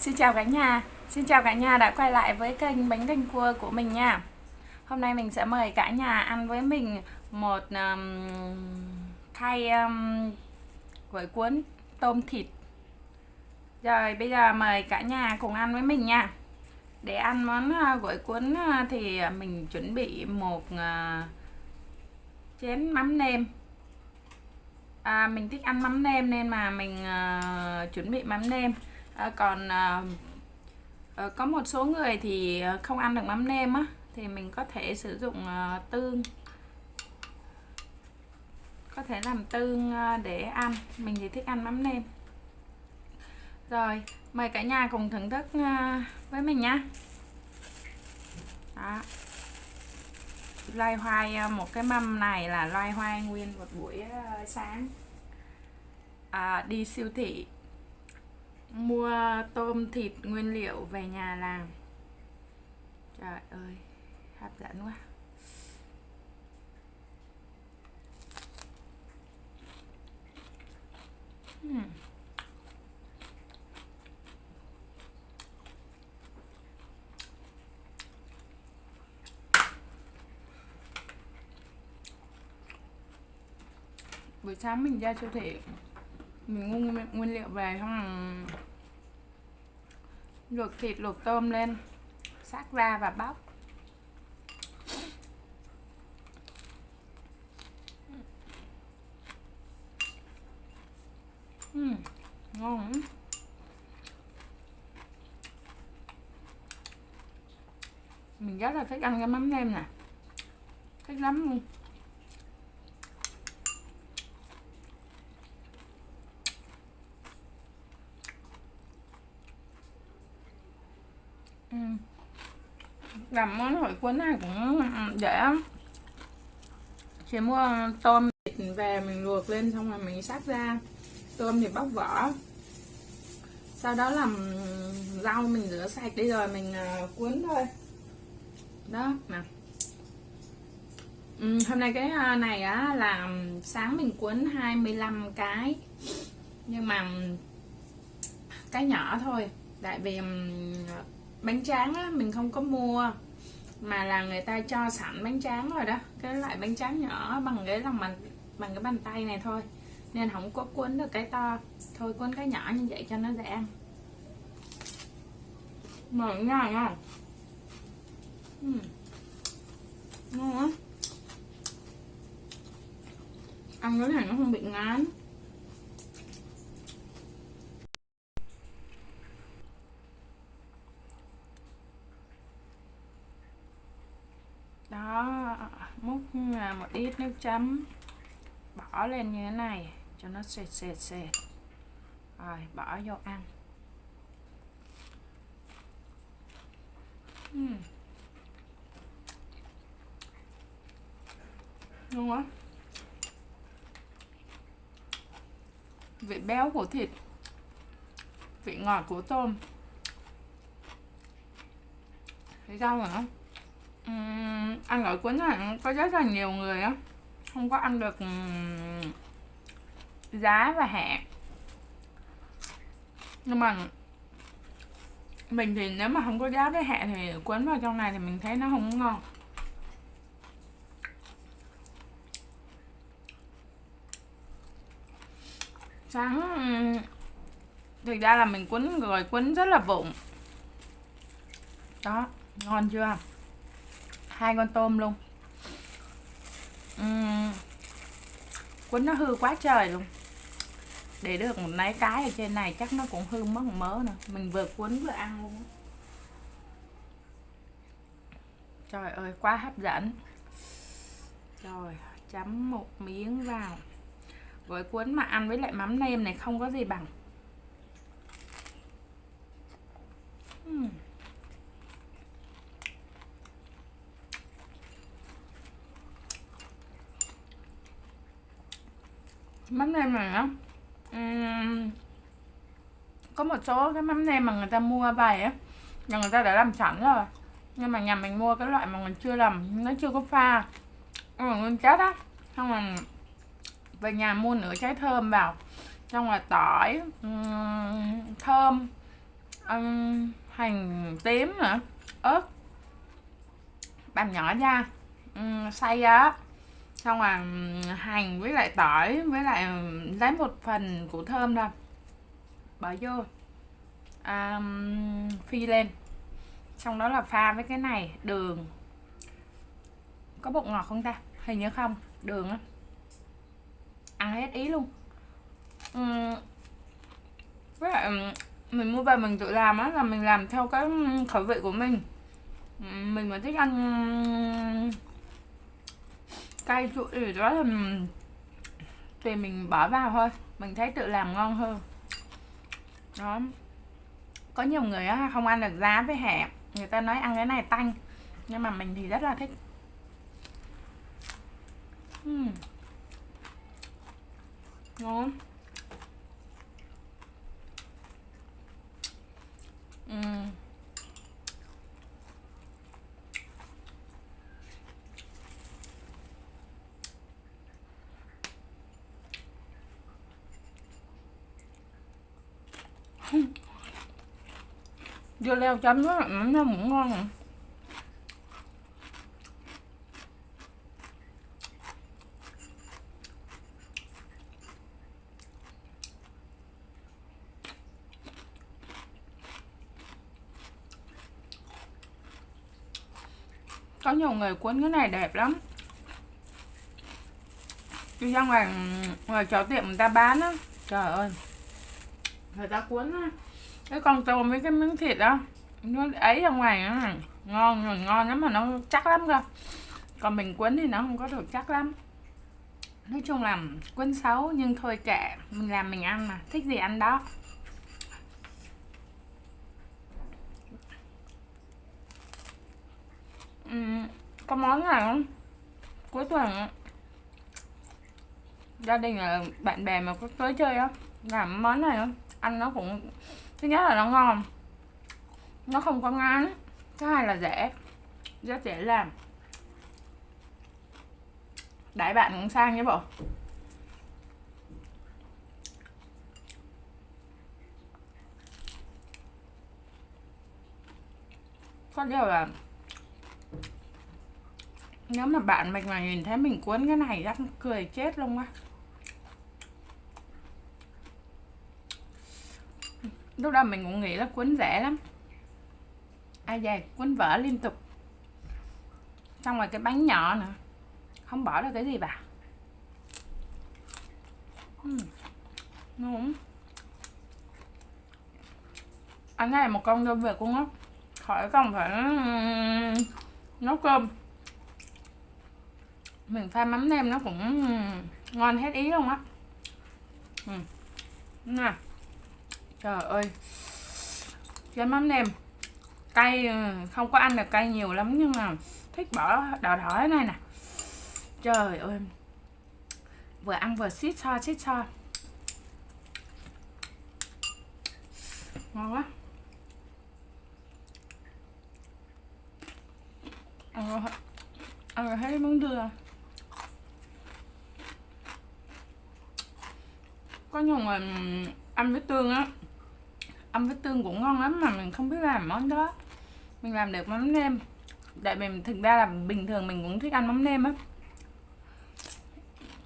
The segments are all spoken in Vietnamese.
Xin chào cả nhà, xin chào cả nhà đã quay lại với kênh bánh canh cua của mình nha. Hôm nay mình sẽ mời cả nhà ăn với mình một khay gỏi cuốn tôm thịt. Rồi bây giờ mời cả nhà cùng ăn với mình nha. Để ăn món gỏi cuốn thì mình chuẩn bị một chén mắm nêm. Mình thích ăn mắm nêm nên mà mình chuẩn bị mắm nêm. Còn có một số người thì không ăn được mắm nêm á, thì mình có thể sử dụng tương, có thể làm tương để ăn. Mình thì thích ăn mắm nêm. Rồi mời cả nhà cùng thưởng thức với mình nhé. Đó, loay hoay một cái mâm này là loay hoay nguyên một buổi sáng. Đi siêu thị mua tôm thịt nguyên liệu về nhà làm. Trời ơi, hấp dẫn quá. Buổi sáng mình ra siêu thị, mình mua nguyên liệu về xong rồi luộc thịt luộc tôm lên, xắt ra và bóc. Ngon lắm. Mình rất là thích ăn cái mắm nêm nè, thích lắm luôn. Làm món gỏi cuốn này cũng dễ lắm. Chỉ mua tôm thịt về mình luộc lên xong rồi mình xắt ra. Tôm thì bóc vỏ, sau đó làm rau mình rửa sạch đi rồi mình cuốn thôi. Đó nè. Hôm nay cái này á là sáng mình cuốn 25 cái, nhưng mà cái nhỏ thôi, tại vì bánh tráng á mình không có mua, mà là người ta cho sẵn bánh tráng rồi đó, cái loại bánh tráng nhỏ bằng cái lòng bằng cái bàn tay này thôi, nên không có cuốn được cái to, thôi cuốn cái nhỏ như vậy cho nó dễ ăn. Ngon nha. Ngon á, ăn cái này nó không bị ngán. Đó, múc một ít nước chấm bỏ lên như thế này cho nó sệt. Rồi bỏ vô ăn. Ngon quá. Vị béo của thịt, vị ngọt của tôm. Thấy rau nữa. Ăn gỏi cuốn này có rất là nhiều người á không có ăn được giá và hạt, nhưng mà mình thì nếu mà không có giá với hạt thì cuốn vào trong này thì mình thấy nó không ngon. Sáng thực ra là mình cuốn rồi, cuốn rất là vụng. Đó, ngon chưa? 2 con tôm luôn. Cuốn nó hư quá trời luôn. Để được một mấy cái ở trên này chắc nó cũng hư mất một mớ nữa. Mình vừa cuốn vừa ăn luôn. Trời ơi, quá hấp dẫn. Rồi, chấm một miếng vào. Gỏi cuốn mà ăn với lại mắm nêm này không có gì bằng. Mắm nêm này á, có một số cái mắm nêm mà người ta mua về á, nhà người ta đã làm sẵn rồi, nhưng mà nhà mình mua cái loại mà mình chưa làm, nó chưa có pha, nguyên chất á, xong rồi về nhà mua nửa trái thơm vào, xong rồi tỏi, thơm, hành tím nữa, ớt bằm nhỏ ra, xay ra, xong rồi hành với lại tỏi với lại lấy một phần củ thơm ra bỏ vô, phi lên, xong đó là pha với cái này đường. Có bột ngọt không ta? Hình như không. Đường á, ăn hết ý luôn. Với lại mình mua về mình tự làm á, là mình làm theo cái khẩu vị của mình. Mình mà thích ăn cay chua gì đó thì tùy mình bỏ vào thôi, mình thấy tự làm ngon hơn đó. Có nhiều người á không ăn được giá với hẹ, người ta nói ăn cái này tanh, nhưng mà mình thì rất là thích. Ngon. Dưa leo chấm nó cũng ngon rồi. Có nhiều người cuốn cái này đẹp lắm. Đi ra ngoài chợ tiệm người ta bán á, trời ơi, người ta cuốn á, cái con tôm với cái miếng thịt đó nó ấy ra ngoài á, ngon rồi, ngon lắm mà nó chắc lắm cơ. Còn mình cuốn thì nó không có được chắc lắm. Nói chung là cuốn xấu nhưng thôi kệ, mình làm mình ăn mà, thích gì ăn đó. Có món nào không? Cuối tuần gia đình là bạn bè mà có tới chơi á, làm món này không? Ăn nó cũng, thứ nhất là nó ngon, nó không có ngán, thứ hai là rẻ, rất dễ làm. Đãi bạn cũng sang nhé bộ. Có điều là nếu mà bạn mình mà nhìn thấy mình cuốn cái này chắc cười chết luôn á. Lúc đầu mình cũng nghĩ là cuốn rẻ lắm, ai dè cuốn vỡ liên tục. Xong rồi cái bánh nhỏ nữa, không bỏ được cái gì bà. Ngon. Anh này một con đưa về con á, khỏi cần phải nấu cơm. Mình pha mắm nêm nó cũng ngon hết ý luôn á. Nè, trời ơi, cái mắm nêm cay, không có ăn được cay nhiều lắm nhưng mà thích bỏ đỏ đỏ thế này nè. Trời ơi, vừa ăn vừa xít xoa. Ngon quá. Ăn rồi thấy muốn đưa. Có nhiều người ăn với tương á, ăn với tương cũng ngon lắm mà mình không biết làm món đó. Mình làm được mắm nêm, tại vì thực ra là bình thường mình cũng thích ăn mắm nêm á,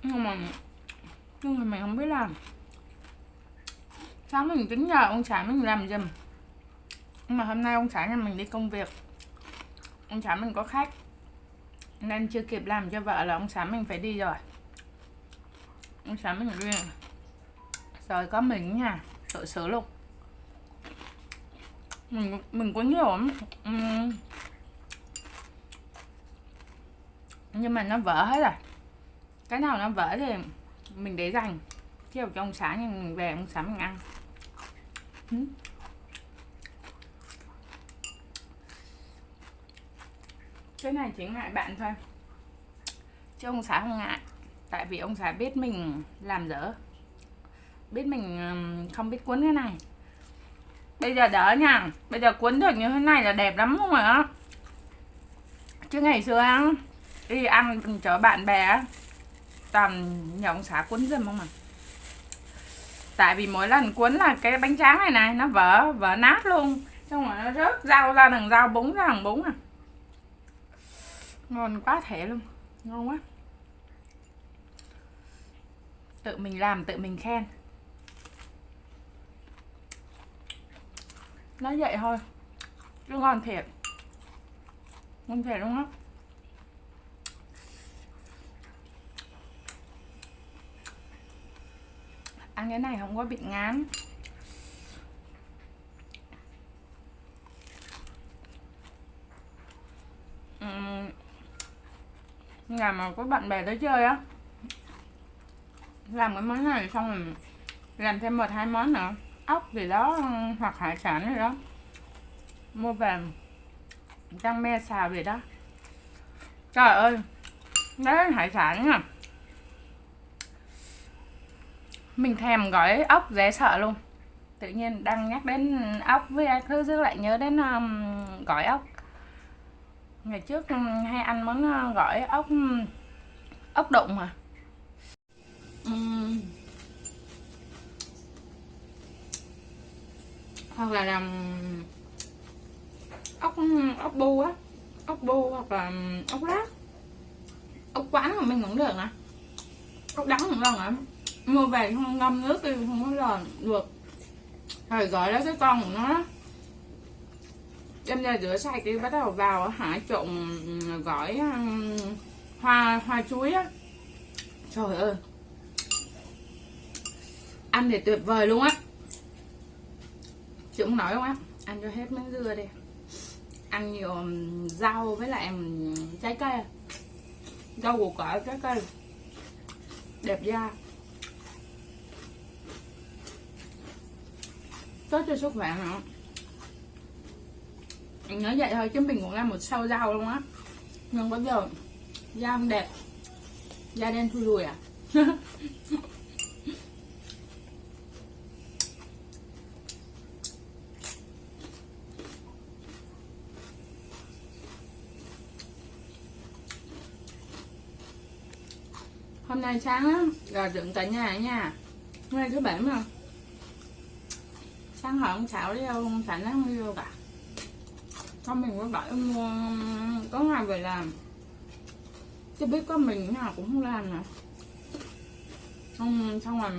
nhưng mà mình không biết làm. Sáng mình tính nhờ ông xã mình làm giùm, nhưng mà hôm nay ông xã nhà mình đi công việc, ông xã mình có khách nên chưa kịp làm cho vợ, là ông xã mình phải đi rồi. Ông xã mình đi rồi, có mình nha, tự xử luôn. Mình có nhiều lắm, nhưng mà nó vỡ hết rồi. Cái nào nó vỡ thì mình để dành kêu cho ông xã, nhưng mình về ông xã mình ăn. Cái này chỉ ngại bạn thôi, chứ ông xã không ngại, tại vì ông xã biết mình làm dở, biết mình không biết cuốn cái này. Bây giờ đỡ nha, bây giờ cuốn được như thế này là đẹp lắm không ạ? Chứ ngày xưa ăn đi ăn chở bạn bè toàn nhờ ông xã cuốn giùm không à. Tại vì mỗi lần cuốn là cái bánh tráng này này nó vỡ nát luôn, xong rồi nó rớt rau ra đằng rau, bún ra đằng bún à. Ngon quá thể luôn, ngon quá. Tự mình làm tự mình khen. Nói vậy thôi chứ ngon thiệt, ngon thiệt luôn á. Ăn cái này không có bị ngán. Nhà mà có bạn bè tới chơi á, làm cái món này xong rồi làm thêm 1-2 món nữa, ốc gì đó hoặc hải sản gì đó, mua về rang me xào gì đó. Trời ơi, đấy hải sản nha, mình thèm gói ốc dễ sợ luôn. Tự nhiên đang nhắc đến ốc với thứ thứ lại nhớ đến gỏi ốc. Ngày trước hay ăn món gỏi ốc đụng mà. Hoặc là làm ốc bu á, ốc bu hoặc là ốc lát, ốc quán mà mình cũng được nè, ốc đắng cũng được nè. Mua về không ngâm nước thì không có giòn được, rồi gọi đó cái con của nó đem ra rửa sạch đi, bắt đầu vào trộn gỏi hoa chuối á. Trời ơi, ăn thì tuyệt vời luôn á, chứ không nói đâu á. Ăn cho hết miếng dưa đi, ăn nhiều rau với lại trái cây, rau củ quả, trái cây đẹp da, tốt cho sức khỏe nữa. Mình nói vậy thôi chứ mình cũng làm một sâu rau luôn á, nhưng có giờ da không đẹp, da đen thui lùi à. Hôm nay sáng á, gà dựng cả nhà ở nhà, hôm nay thứ bảy mà. Sáng hỏi ông Sảo đi đâu, ông Sảo nó không đi đâu cả. Con mình có gọi mua có ngày về làm, chứ biết có mình nào cũng không làm nè. Xong rồi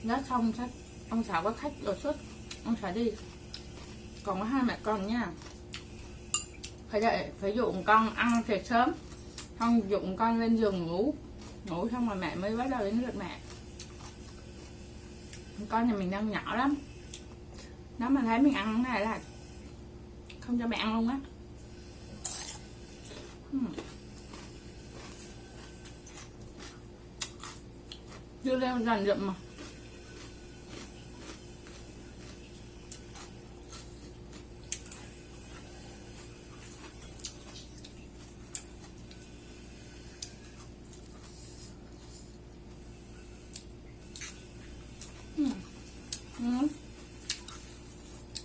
lát xong chắc ông Sảo có khách đột xuất, ông Sảo đi, còn có hai mẹ con nha. Phải dậy, phải dụ con ăn thiệt sớm, không dụ con lên giường ngủ xong rồi mẹ mới bắt đầu đến lượt mẹ. Con nhà mình đang nhỏ lắm, nó mà thấy mình ăn cái này là không cho mẹ ăn luôn á. Dưa leo giòn rụm mà.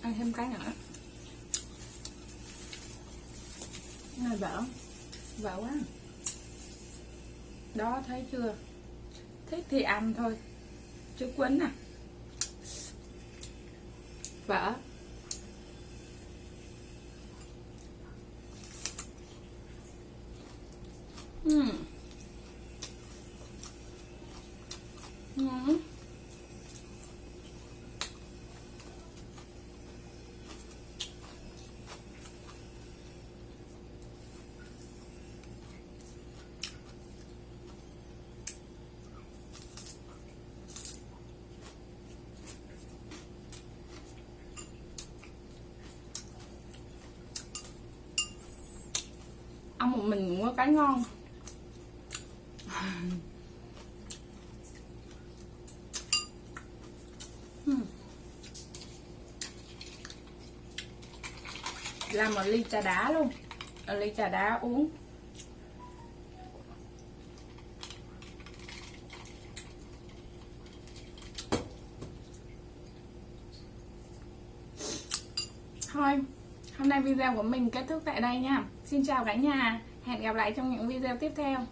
Ăn thêm cái nữa. Này vợ quá. Đó thấy chưa, thích thì ăn thôi chứ quấn à. Vợ ăn một mình cũng có cái ngon. Làm một ly trà đá luôn, một ly trà đá uống. Thôi, hôm nay video của mình kết thúc tại đây nha. Xin chào cả nhà, hẹn gặp lại trong những video tiếp theo.